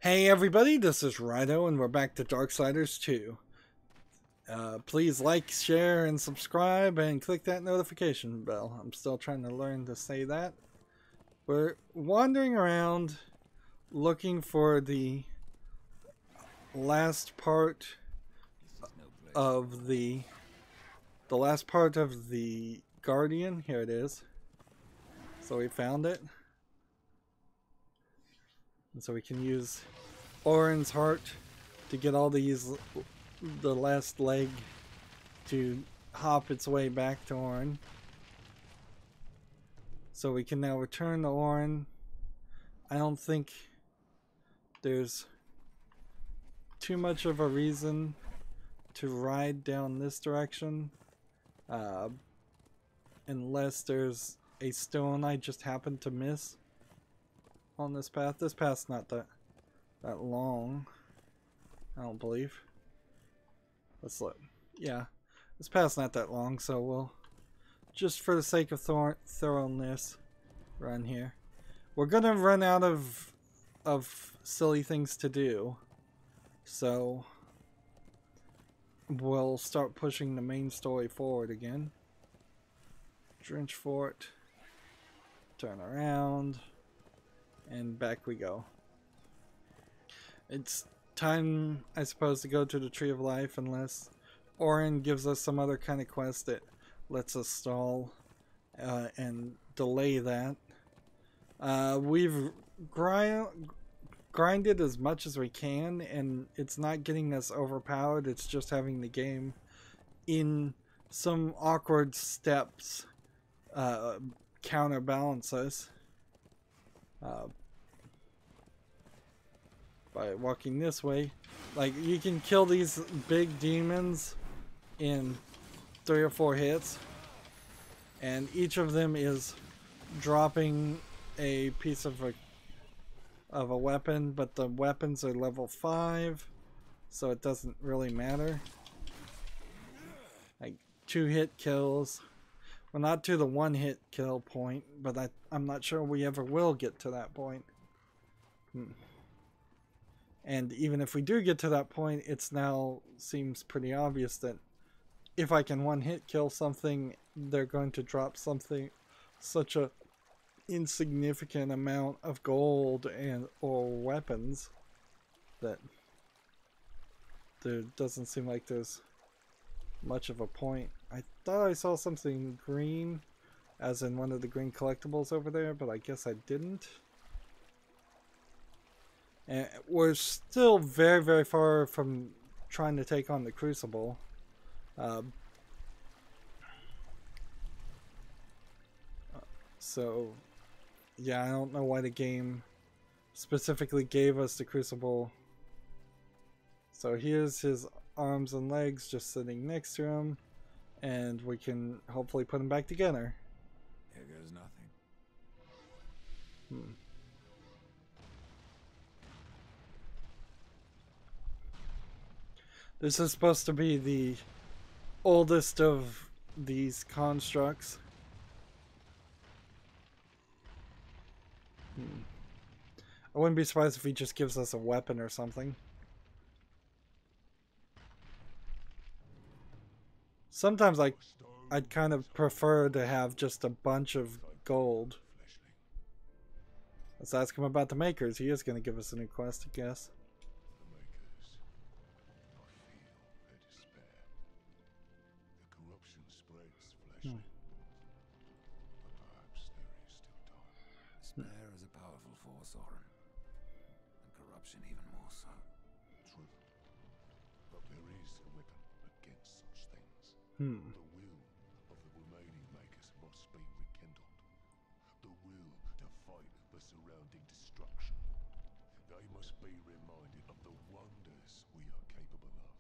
Hey everybody, this is Rydo and we're back to Darksiders 2. Please like, share, and subscribe and click that notification bell. I'm still trying to learn to say that. We're wandering around looking for the last part of the Guardian. Here it is. So we found it. And so we can use Orin's heart to get all the last leg to hop its way back to Orin. So we can now return to Orin. I don't think there's too much of a reason to ride down this direction, unless there's a stone I just happened to miss on this path. This path's not that long, I don't believe. Let's look. Yeah, this path's not that long, so we'll just, for the sake of thoroughness, run here. We're gonna run out of silly things to do, so we'll start pushing the main story forward again. Drench Fort, turn around, and back we go. It's time, I suppose, to go to the Tree of Life, unless Orin gives us some other kind of quest that lets us stall and delay that. We've grinded as much as we can, and it's not getting us overpowered. It's just having the game in some awkward steps counterbalance us. By walking this way. Like, you can kill these big demons in 3 or 4 hits, and each of them is dropping a piece of a weapon, but the weapons are level 5, so it doesn't really matter. Like 2-hit kills. Well, not to the 1-hit kill point, but I'm not sure we ever will get to that point. And even if we do get to that point, it's now seems pretty obvious that if I can 1-hit kill something, they're going to drop something, such a insignificant amount of gold or weapons, that there doesn't seem like there's much of a point. I thought I saw something green, as in one of the green collectibles over there, but I guess I didn't. And we're still very, very far from trying to take on the Crucible. So, yeah, I don't know why the game specifically gave us the Crucible. So here's his arms and legs just sitting next to him, and we can hopefully put them back together. Here goes nothing. This is supposed to be the oldest of these constructs. I wouldn't be surprised if he just gives us a weapon or something. Sometimes I'd kind of prefer to have just a bunch of gold. Let's ask him about the makers. He is going to give us a new quest, I guess. Despair is a powerful force, Orin. And corruption even more so. True. But there is a weapon against such things. The will of the remaining makers must be rekindled. The will to fight the surrounding destruction. They must be reminded of the wonders we are capable of.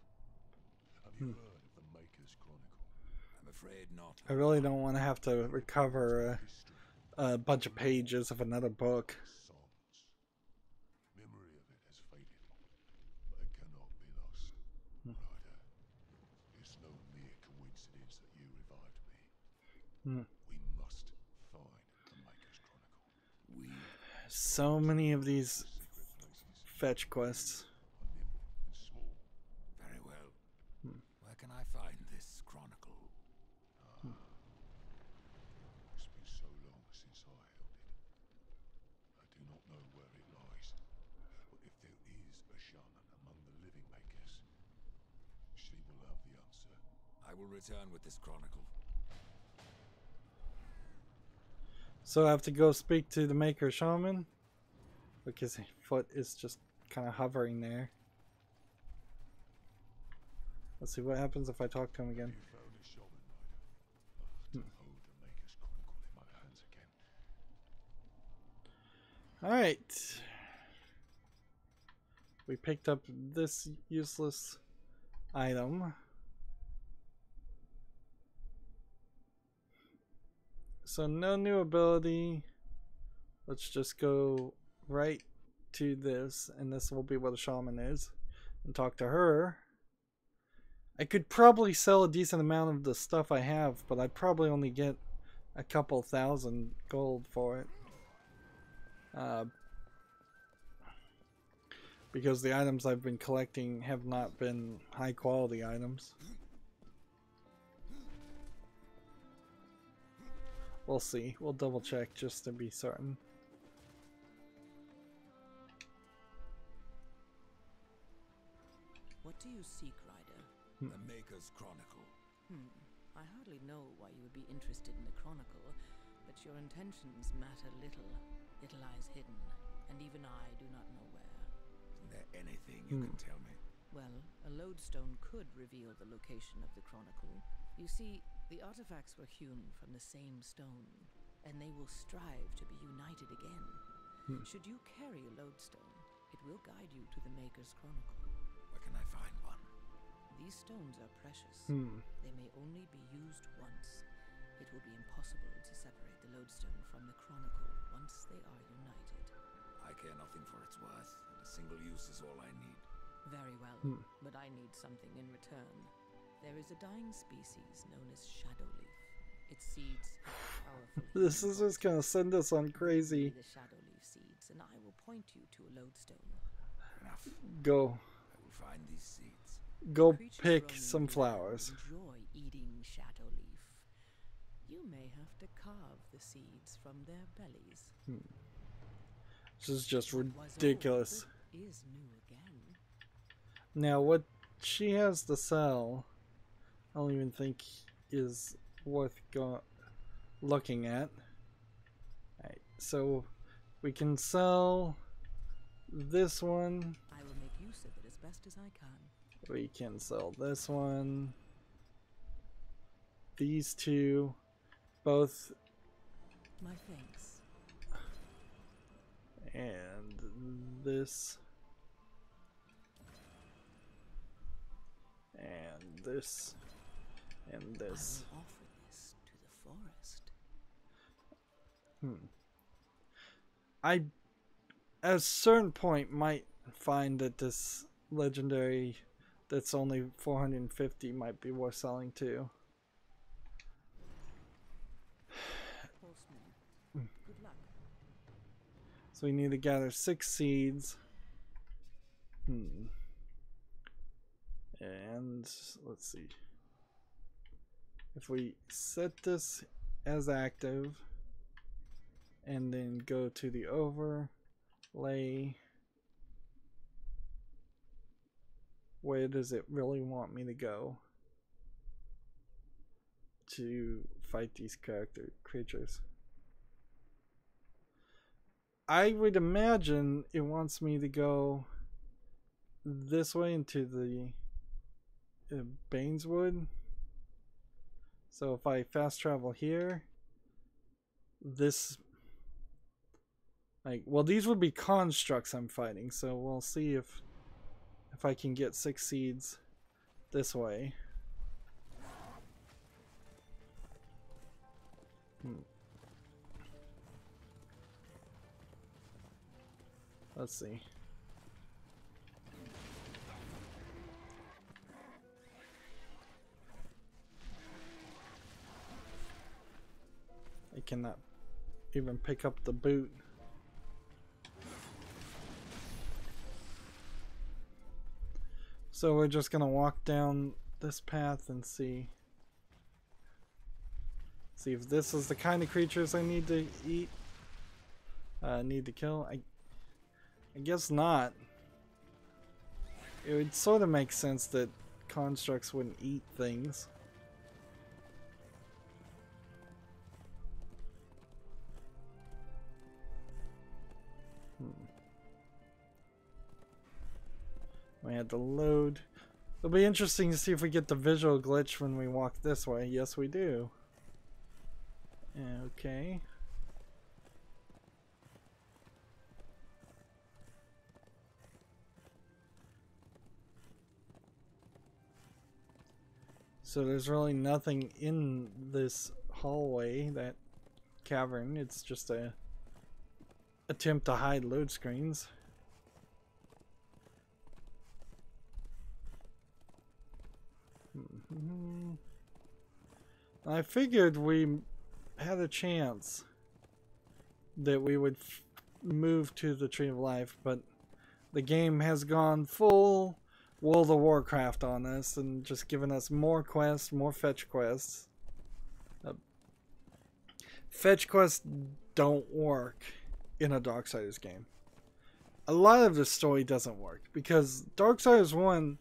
Have you heard of the Maker's Chronicle? I'm afraid not. I really don't want to have to recover a bunch of pages of another book. Songs. Memory of it has faded, but it cannot be lost. Rydo, it's no mere coincidence that you revived me. We must find the Maker's Chronicle. So many of these fetch quests. are nimble and small. Very well. Where can I find this chronicle? It's been so long since I held it. I do not know where it lies. But if there is a shaman among the living makers, she will have the answer. I will return with this chronicle. So I have to go speak to the Maker Shaman? Because his foot is just kind of hovering there. Let's see what happens if I talk to him again. You found a shaman, Rydo. To hold the maker's chronicle in my hands again. Alright. We picked up this useless item. So no new ability. Let's just go right to this, and this will be where the shaman is, and talk to her. I could probably sell a decent amount of the stuff I have, but I'd probably only get a couple thousand gold for it. Because the items I've been collecting have not been high quality items. We'll see. We'll double check just to be certain. What do you seek, Rydo? The Maker's Chronicle. I hardly know why you would be interested in the Chronicle, but your intentions matter little. It lies hidden, and even I do not know where. Isn't there anything you can tell me? Well, a lodestone could reveal the location of the Chronicle. You see, the artifacts were hewn from the same stone, and they will strive to be united again. Should you carry a lodestone, it will guide you to the Maker's Chronicle. Where can I find one? These stones are precious. They may only be used once. It will be impossible to separate the lodestone from the Chronicle once they are united. I care nothing for its worth, and a single use is all I need. Very well, but I need something in return. There is a dying species known as Shadowleaf. Its seeds have powerful This is just gonna send us on crazy. the Shadowleaf seeds, and I will point you to a lodestone. Enough. Go. I will find these seeds. Go Creatures pick roaming some the land flowers. Enjoy eating Shadowleaf. You may have to carve the seeds from their bellies. This is just What was ridiculous. old is new again. Now, what she has to sell, I don't even think is worth looking at. Alright, so we can sell this one. I will make use of it as best as I can. We can sell this one. These two. Both. My thanks. And this. And this. And this. I will offer this to the forest. I, at a certain point, might find that this legendary that's only 450 might be worth selling too. Horseman, good luck. So we need to gather 6 seeds. And let's see. If we set this as active and then go to the overlay, where does it really want me to go to fight these creatures? I would imagine it wants me to go this way into the Baineswood. So if I fast travel here, this, well, these would be constructs I'm fighting, so we'll see if I can get 6 seeds this way. Let's see. I cannot even pick up the boot. So we're just gonna walk down this path and see if this is the kind of creatures I need to eat. Need to kill. I guess not. It would sort of make sense that constructs wouldn't eat things. We had to load. It'll be interesting to see if we get the visual glitch when we walk this way. Yes, we do. Okay. So there's really nothing in this hallway, that cavern. It's just a attempt to hide load screens. I figured we had a chance that we would move to the Tree of Life, but the game has gone full World of Warcraft on us and just given us more quests, more fetch quests. Fetch quests don't work in a Darksiders game. A lot of the story doesn't work because Darksiders 1,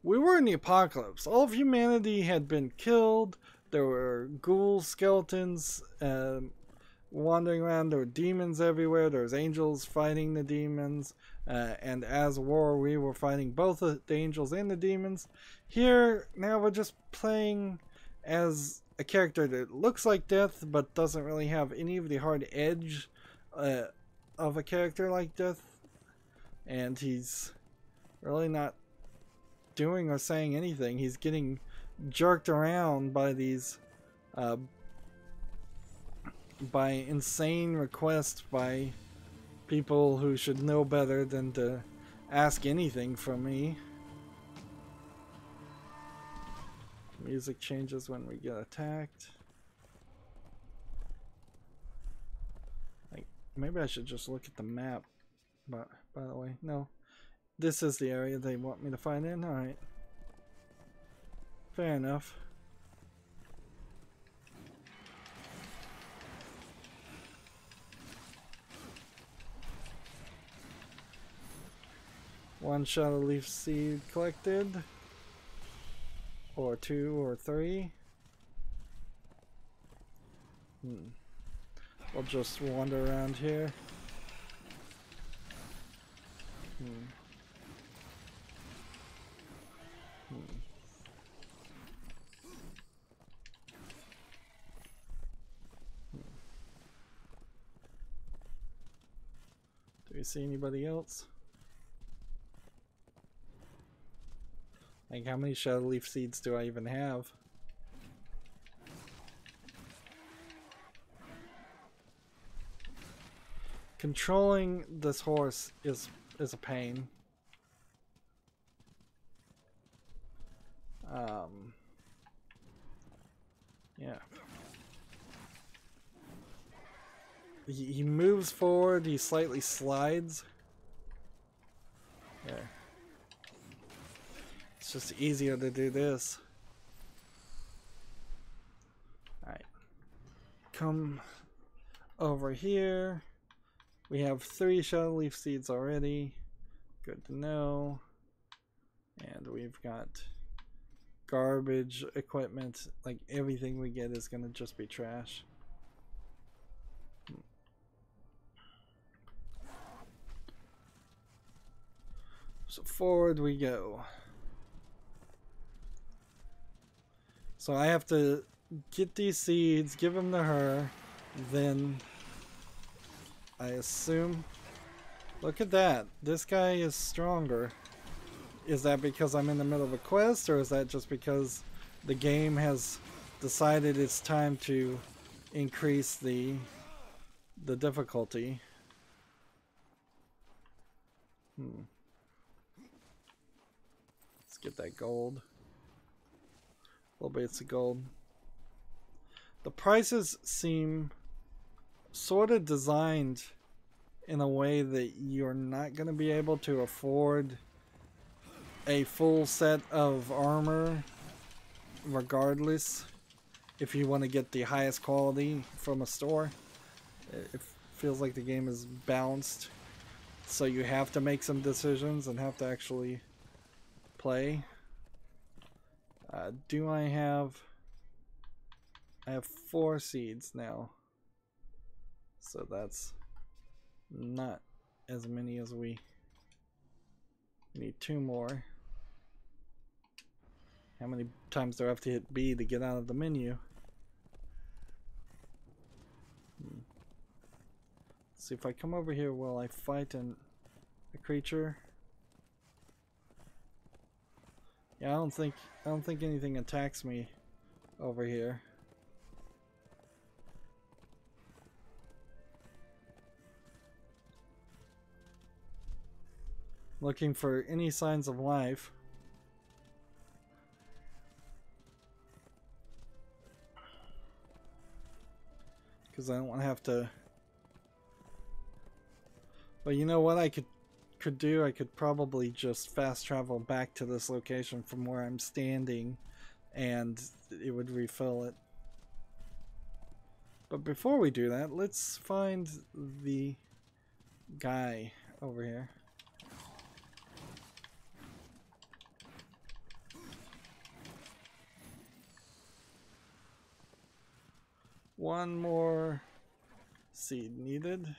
we were in the apocalypse. All of humanity had been killed. There were ghouls, skeletons wandering around. There were demons everywhere. There was angels fighting the demons. And as a war, we were fighting both the angels and the demons. Here, now we're just playing as a character that looks like Death, but doesn't really have any of the hard edge of a character like Death. And he's really not doing or saying anything. He's getting jerked around by these by insane requests by people who should know better than to ask anything from me. Music changes when we get attacked. Like, maybe I should just look at the map. But by the way, no. This is the area they want me to find in? Alright. Fair enough. One shot of leaf seed collected. Or 2 or 3. We'll just wander around here. Do we see anybody else? Like, how many shadow leaf seeds do I even have? Controlling this horse is a pain. Yeah. He moves forward, he slightly slides. There. It's just easier to do this. Alright. Come over here. We have 3 shadow leaf seeds already. Good to know. And we've got garbage equipment. Like, everything we get is going to just be trash. So forward we go. So I have to get these seeds, give them to her, then I assume... Look at that. This guy is stronger. Is that because I'm in the middle of a quest, or is that just because the game has decided it's time to increase the difficulty? Let's get that gold. Little bits of gold. The prices seem sort of designed in a way that you're not going to be able to afford a full set of armor regardless if you want to get the highest quality from a store. It feels like the game is balanced, so you have to make some decisions and have to actually play. Do I have 4 seeds now, so that's not as many as we need. 2 more. How many times do I have to hit B to get out of the menu? See, if I come over here, will I fight a creature? Yeah, I don't think anything attacks me over here. Looking for any signs of life. Because I don't want to have to. But you know what I could do? I could probably just fast travel back to this location from where I'm standing, and it would refill it. But before we do that, let's find the guy over here. One more seed needed.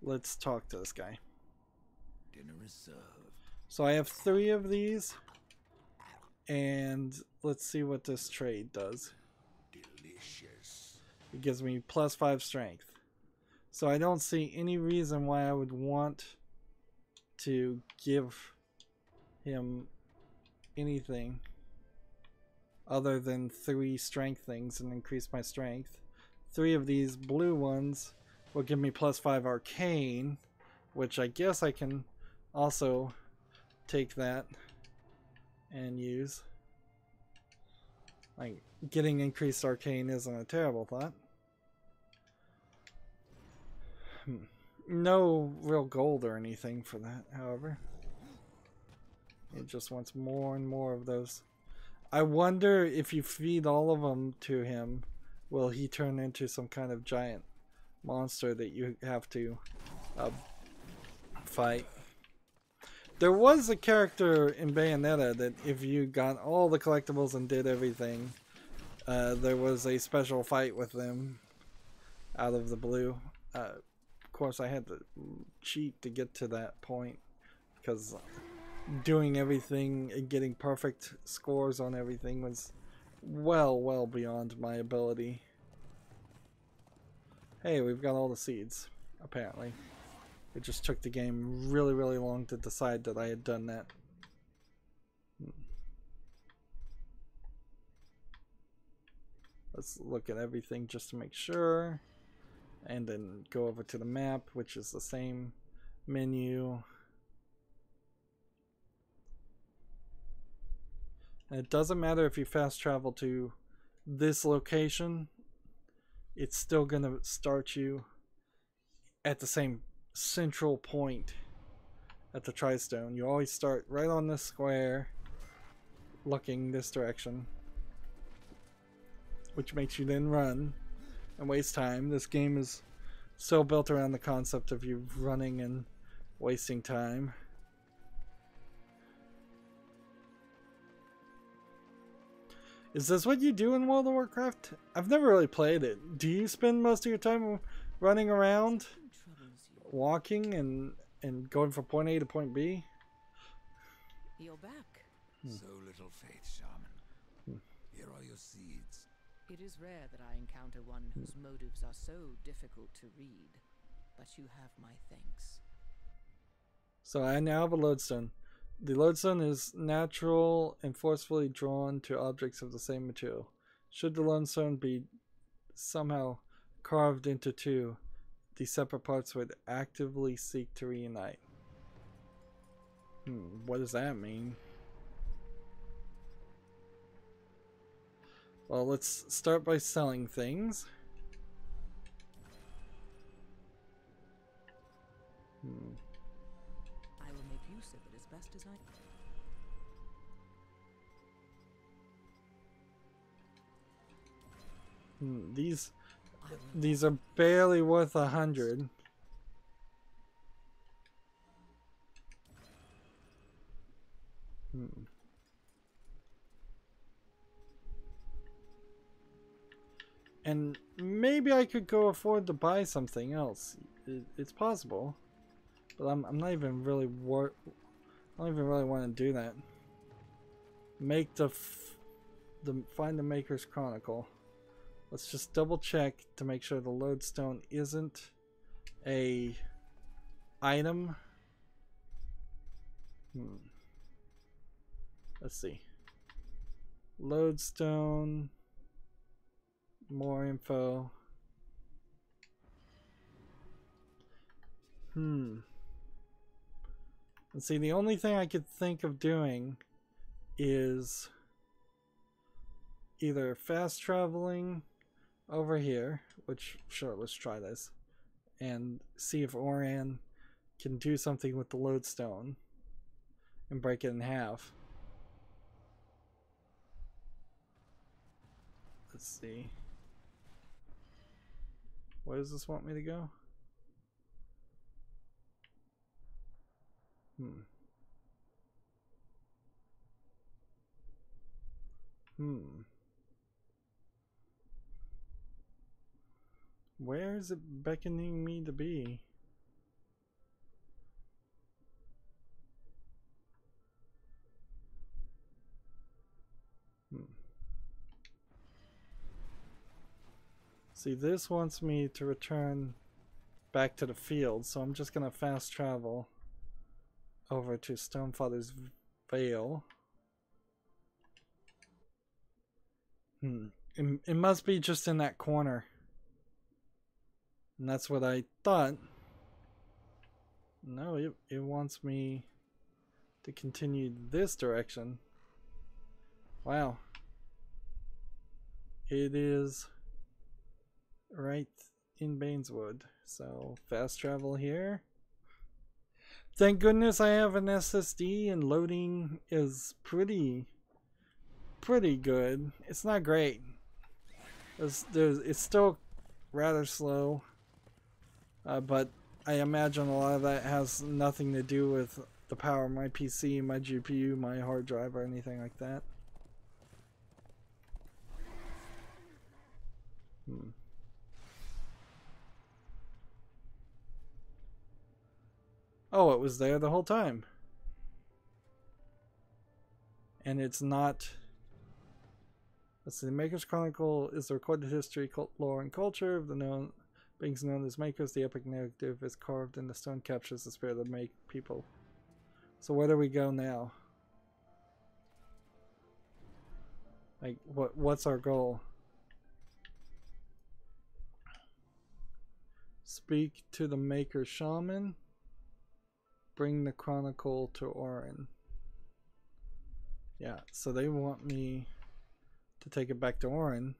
Let's talk to this guy. Dinner is served. So I have 3 of these, and let's see what this trade does. Delicious. It gives me +5 strength. So I don't see any reason why I would want to give him anything other than 3 strength things and increase my strength. 3 of these blue ones will give me +5 arcane, which I guess I can also take that and use. Like, getting increased arcane isn't a terrible thought. No real gold or anything for that, however. It just wants more and more of those. I wonder if you feed all of them to him, will he turn into some kind of giant monster that you have to fight. There was a character in Bayonetta that if you got all the collectibles and did everything, there was a special fight with them out of the blue. Of course, I had to cheat to get to that point because doing everything and getting perfect scores on everything was well beyond my ability. Hey, we've got all the seeds, apparently. It just took the game really long to decide that I had done that. Let's look at everything just to make sure. And then go over to the map, which is the same menu. And it doesn't matter if you fast travel to this location, it's still going to start you at the same central point at the Tri-Stone. You always start right on this square, looking this direction, which makes you then run and waste time. This game is so built around the concept of you running and wasting time. Is this what you do in World of Warcraft? I've never really played it. Do you spend most of your time running around, walking and going from point A to point B? You're back. So little faith, shaman. Here are your seeds. It is rare that I encounter one whose motives are so difficult to read, but you have my thanks. So I now have a lodestone. The lodestone is natural and forcefully drawn to objects of the same material. Should the lodestone be somehow carved into 2, the separate parts would actively seek to reunite. What does that mean? Well, let's start by selling things. I will make use of it as best as I can. These are barely worth 100. And maybe I could go afford to buy something else. It's possible, but I'm not even really I don't even really want to do that. Make find the Maker's Chronicle. Let's just double check to make sure the lodestone isn't a item. Let's see. Lodestone. More info. Let's see, the only thing I could think of doing is either fast traveling over here, which, sure, let's try this, and see if Oran can do something with the lodestone and break it in half. Let's see. Where does this want me to go? Where is it beckoning me to be? See, this wants me to return back to the field, so I'm just gonna fast travel over to Stonefather's Vale. It must be just in that corner. And that's what I thought. No, it wants me to continue this direction. Wow. It is right in Baineswood. So fast travel here. Thank goodness I have an SSD and loading is pretty good. It's not great. It's still rather slow. But I imagine a lot of that has nothing to do with the power of my PC, my GPU, my hard drive, or anything like that. Oh, it was there the whole time. And it's not... Let's see, the Maker's Chronicle is the recorded history, lore, and culture of the beings known as Makers. The epic narrative is carved in the stone, captures the spirit of the Make people. So where do we go now? Like, what's our goal? Speak to the Maker Shaman. Bring the Chronicle to Orin. Yeah, so they want me to take it back to Orin.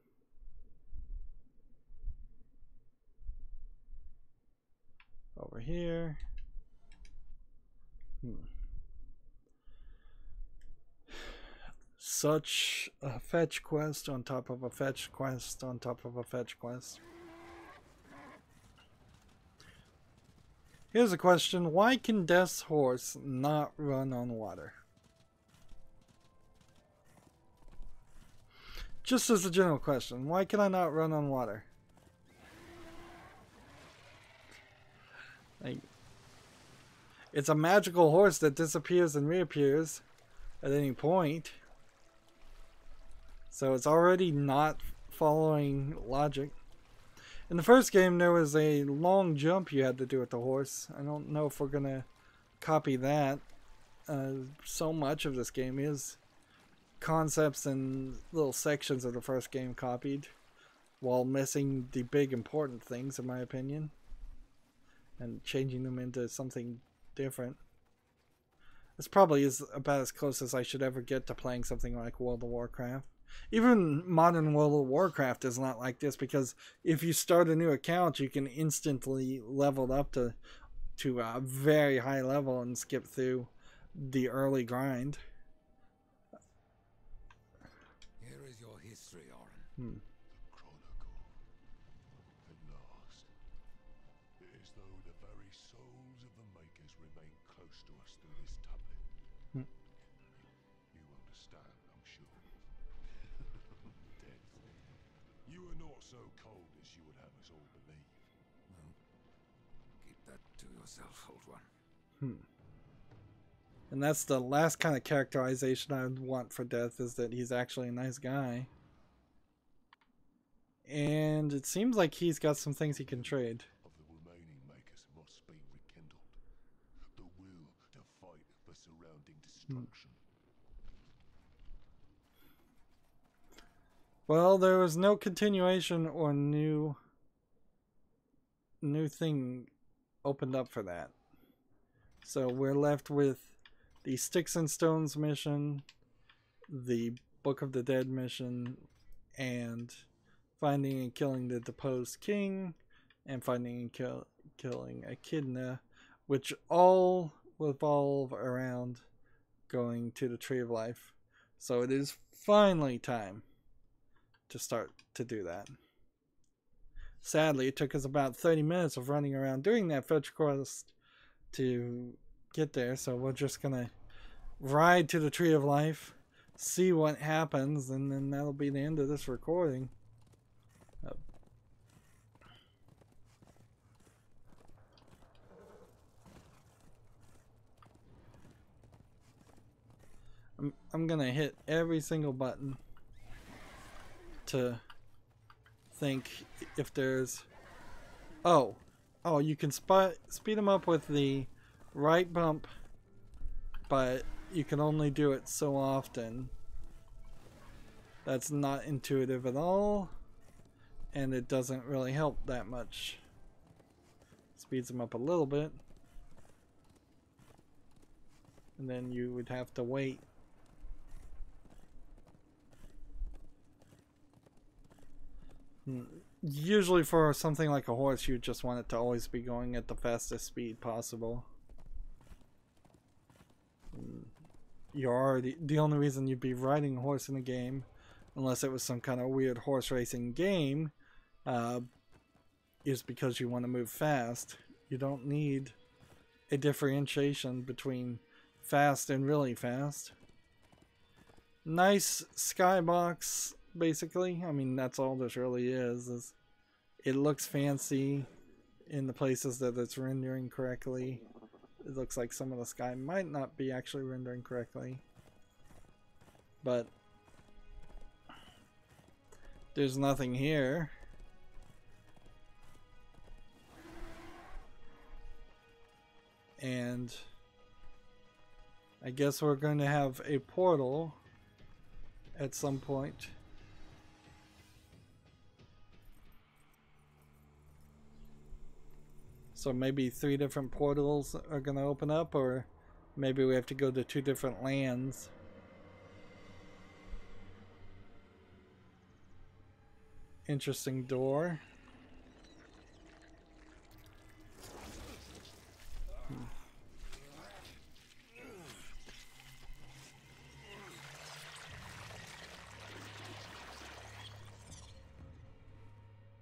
Over here. Such a fetch quest on top of a fetch quest on top of a fetch quest. Here's a question. Why can Death's horse not run on water? Just as a general question. Why can I not run on water? Like, it's a magical horse that disappears and reappears at any point. So it's already not following logic. In the first game, there was a long jump you had to do with the horse. I don't know if we're going to copy that. So much of this game is concepts and little sections of the first game copied, while missing the big important things, in my opinion, and changing them into something different. This probably is about as close as I should ever get to playing something like World of Warcraft. Even modern World of Warcraft is not like this, because if you start a new account, you can instantly level up to to a very high level and skip through the early grind. Here is your history, Orin. The chronicle. At last. It is though the very souls of the makers remain close to us through this tablet. You understand, I'm sure. Death. You are not so cold as you would have us all believe. Well, keep that to yourself, old one. And that's the last kind of characterization I would want for Death, is that he's actually a nice guy. And it seems like he's got some things he can trade. Of the remaining makers must be rekindled. The will to fight for surrounding destruction. Well, there was no continuation or new thing opened up for that. So we're left with the Sticks and Stones mission, the Book of the Dead mission, and finding and killing the deposed king, and finding and killing Echidna, which all revolve around going to the Tree of Life. So it is finally time to start to do that. Sadly, it took us about 30 minutes of running around doing that fetch quest to get there, so we're just gonna ride to the Tree of Life, see what happens, and then that'll be the end of this recording. I'm gonna hit every single button to think if there's... Oh, you can speed them up with the right bump, but you can only do it so often. That's not intuitive at all, and it doesn't really help that much. Speeds them up a little bit, and then you would have to wait. Usually for something like a horse, you just want it to always be going at the fastest speed possible. You're already... The only reason you'd be riding a horse in a game, unless it was some kind of weird horse racing game, is because you want to move fast. You don't need a differentiation between fast and really fast. Nice skybox, basically. I mean, that's all this really is it looks fancy in the places that it's rendering correctly. It looks like some of the sky might not be actually rendering correctly, but there's nothing here. And I guess we're going to have a portal at some point. So maybe 3 different portals are going to open up, or maybe we have to go to 2 different lands. Interesting door.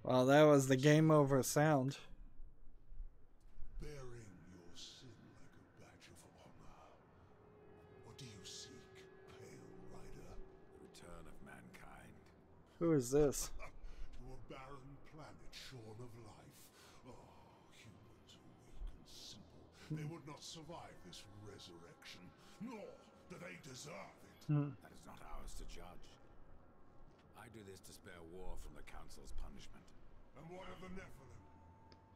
Well, that was the game over sound. Bearing your sin like a badge of honor. What do you seek, pale rider? The return of mankind. Who is this? To a barren planet shorn of life. Oh, humans are weak and simple. They would not survive this resurrection, nor do they deserve it. That is not ours to judge. I do this to spare war from the Council's punishment. And what of the Nephilim?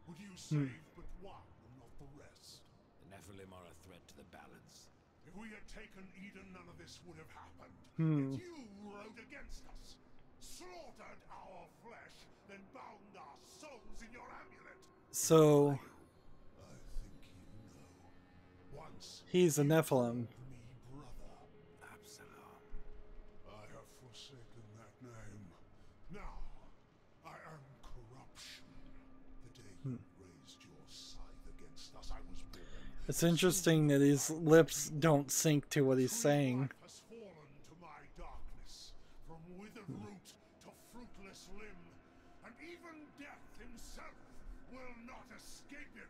Would you save but one and not the rest? The Nephilim are a threat to the balance. If we had taken Eden, none of this would have happened. Yet you rode against us, slaughtered our flesh, then bound our souls in your amulet. So I think you know. Once he's a Nephilim. me brother. Absalom. I have forsaken that name. Now I am corruption. The day you raised your scythe against us, I was It's interesting that his lips don't sync to what he's saying. Has fallen to my darkness, from withered root to fruitless limb, and even death himself will not escape it.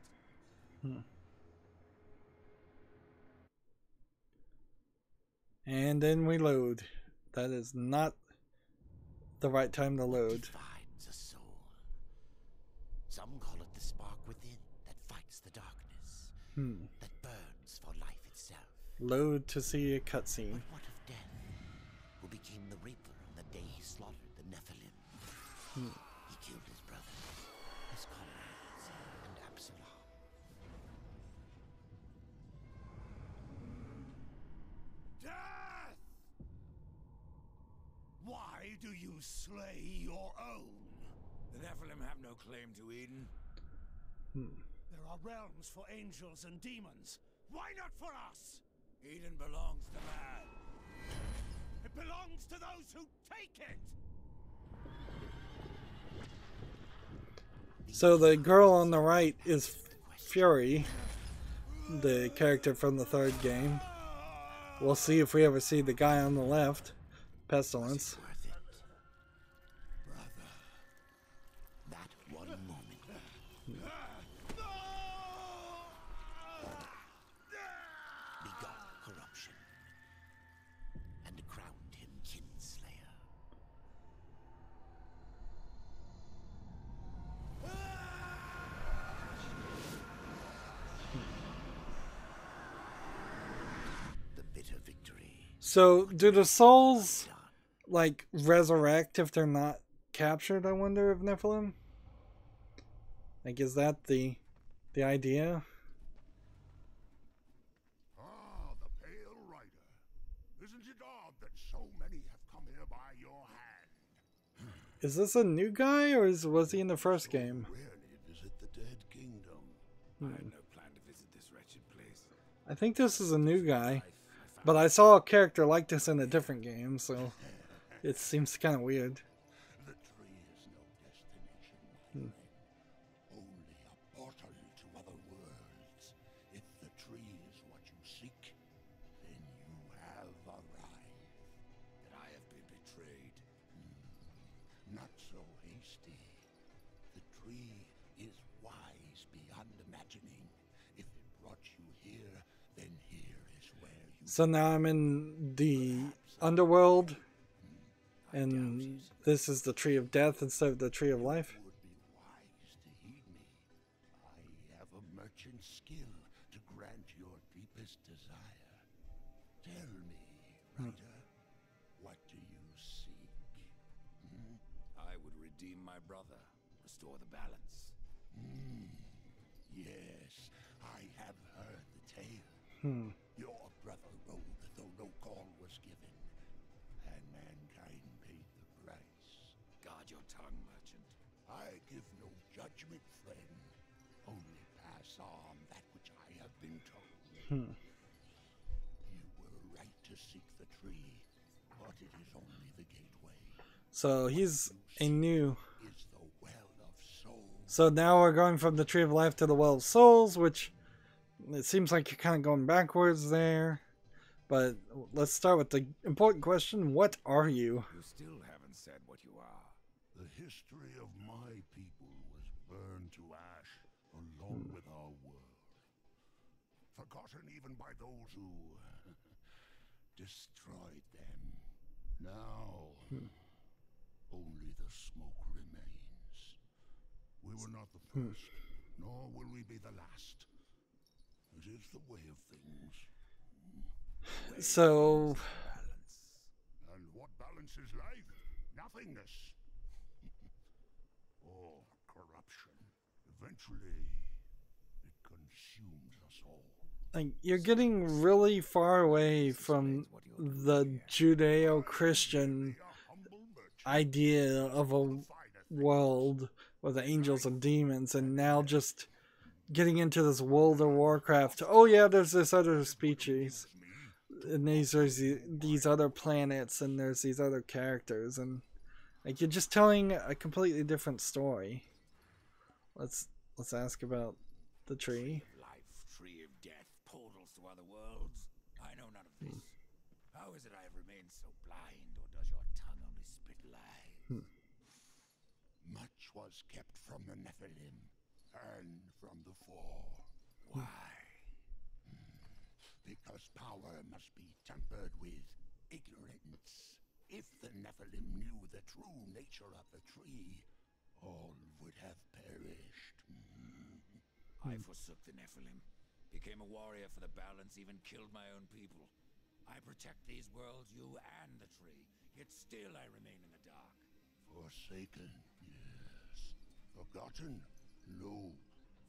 And then we load. That is not the right time to load. Defines a soul. Some call it the spark within that fights the darkness, that burns for life itself. Load to see a cutscene. But what of death, who became the Reaper on the day he slaughtered the Nephilim? He killed his brother, his comrades, and Absalom. Death! Why do you slay your own? The Nephilim have no claim to Eden. There are realms for angels and demons. Why not for us? Eden belongs to man. It belongs to those who take it. So the girl on the right is Fury, the character from the third game. We'll see if we ever see the guy on the left, Pestilence. Worth it. Brother, that one moment. Begot corruption, and crowned him kinslayer. The bitter victory. So do the souls like resurrect if they're not captured? I wonder of Nephilim. Like, is that the idea? Ah, the pale rider. Isn't it odd that so many have come here by your hand? Is this a new guy, or was he in the first game? Rarely visit the dead kingdom. I had no plan to visit this wretched place. I think this is a new guy, but I saw a character like this in a different game, so it seems kind of weird. The tree is no destination, my friend. Only a portal to other worlds. If the tree is what you seek, then you have arrived. That I have been betrayed. Not so hasty. The tree is wise beyond imagining. If it brought you here, then here is where you... So now I'm in the underworld, and this is the tree of death instead of the tree of life. would be wise to heed me. I have a merchant's skill to grant your deepest desire. Tell me, Ryder, what do you seek? I would redeem my brother, restore the balance. Yes, I have heard the tale. Your brother rode though no call was given, and mankind paid the price. Guard your tongue, merchant. I give no judgment, friend. Only pass on that which I have been told. You were right to seek the tree, but it is only the gateway. So he's a new... Is the well of souls. So now we're going from the tree of life to the well of souls, which it seems like you're kind of going backwards there. But let's start with the important question. What are you? You still haven't said what you are. The history of my people was burned to ash along with our world. Forgotten even by those who destroyed them. Now, only the smoke remains. We were not the first, nor will we be the last. It is the way of things. So... And what balance is life? Nothingness. Or corruption. Eventually, it consumes us all. like, you're getting really far away from the Judeo-Christian idea of a world with angels and demons, and now just getting into this World of Warcraft. Oh yeah, there's this other species, and these other planets, and there's these other characters, and like, you're just telling a completely different story. Let's ask about the tree. Life, tree of death. this? How is it I have remained so blind, or does your tongue only spit lies? Much was kept from the Nephilim and from the Four. Why? Because power must be tempered with ignorance. If the Nephilim knew the true nature of the tree, all would have perished. I forsook the Nephilim, became a warrior for the balance, even killed my own people. I protect these worlds, you and the tree, yet still I remain in the dark. Forsaken, yes. Forgotten? No.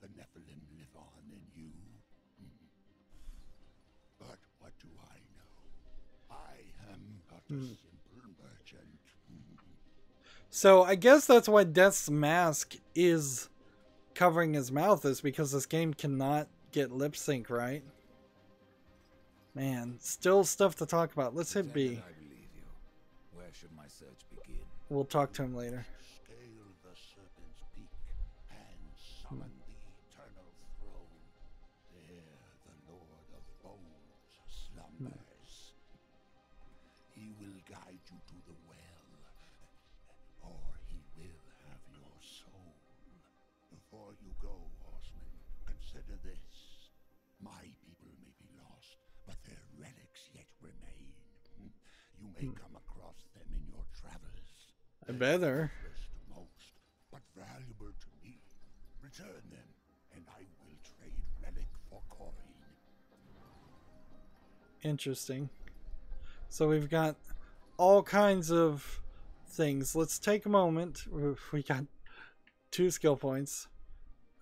The Nephilim live on in you. But what do I know? I am but a simple merchant. So I guess that's why Death's mask is covering his mouth, is because this game cannot get lip sync right. Man, still stuff to talk about. Let's hit B. I believe you. Where should my search begin? We'll talk to him later. Scale the serpent's peak and summon the eternal throne. There the Lord of Bones slumbers. He will guide you to the well, or he will have your soul. Before you go, Horseman, consider this. My people may be lost, but their relics yet remain. You may come across them in your travels. I better. Worthless to most, but valuable to me. Return them, and I will trade relic for coin. Interesting. So we've got all kinds of things. Let's take a moment. We got 2 skill points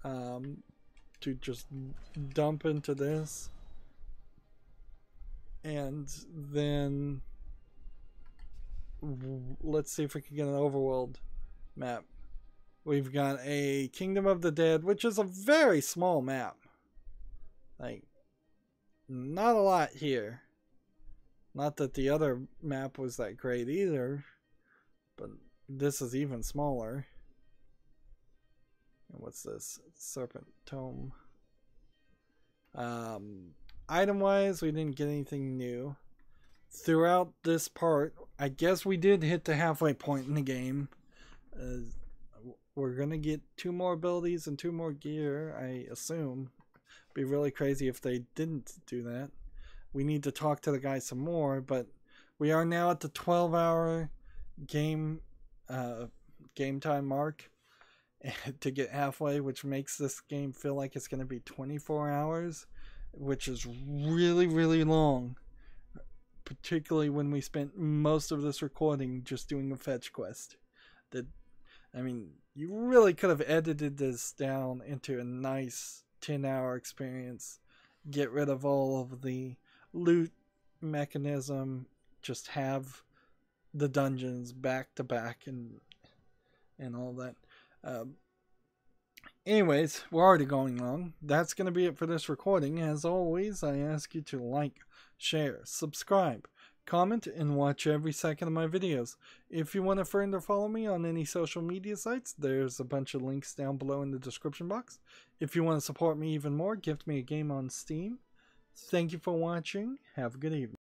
to just dump into this. And then let's see if we can get an overworld map. We've got a Kingdom of the Dead, which is a very small map. Like, not a lot here. Not that the other map was that great either, but this is even smaller. And what's this? Serpent Tome. Item wise, we didn't get anything new. Throughout this part, I guess we did hit the halfway point in the game. We're gonna get 2 more abilities and 2 more gear, I assume. Be really crazy if they didn't do that. We need to talk to the guy some more, but we are now at the 12-hour game time mark to get halfway, which makes this game feel like it's going to be 24 hours, which is really, really long, particularly when we spent most of this recording just doing a fetch quest. I mean, you really could have edited this down into a nice 10-hour experience. Get rid of all of the loot mechanism, just have the dungeons back to back and all that. Anyways, we're already going long. That's going to be it for this recording. As always, I ask you to like, share, subscribe, comment, and watch every second of my videos. If you want to friend or follow me on any social media sites, there's a bunch of links down below in the description box. If you want to support me even more, gift me a game on Steam. Thank you for watching. Have a good evening.